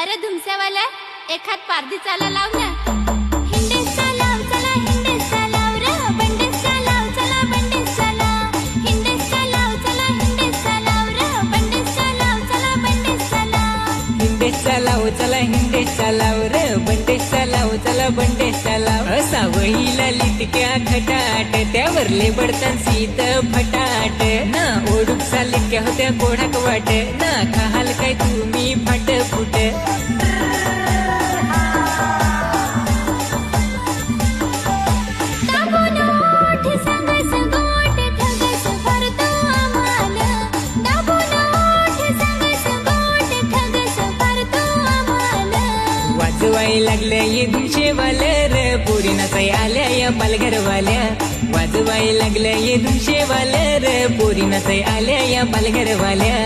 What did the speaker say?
अरे धुमस्यावाल्या एखाद पारदीचाला लाव ना. हिंडेचा लाव चला हिंडेचा लाव रे बंडेचा लाव चला बंडेचा लाव. हिंडेचा लाव चला हिंडेचा लाव रे बंडेचा लाव चला बंडेचा लाव. हिंडेचा लाव चला हिंडेचा लाव रे बंडेचा लाव चला बंडेचा लाव. सावईला लिटक्या खटाट त्यावरले बडतान सीत फटाट ना ओढूक लिटक्या होत्या कोढाक वाट ना खाल काय तुम्ही फाट फुट. दाबून ओठ सांगस गोट ठगस भरतो आम्हाला. दाबून ओठ सांगस गोट ठगस भरतो आम्हाला. वाजवाय लागल्या ये धुमशेवाल्या रे पोरी नाचाय आल्या या पालघरवाल्या. वाजवाय लागल्या ये धुमशेवाल्या रे पोरी नाचाय आल्या या पालघरवाल्या.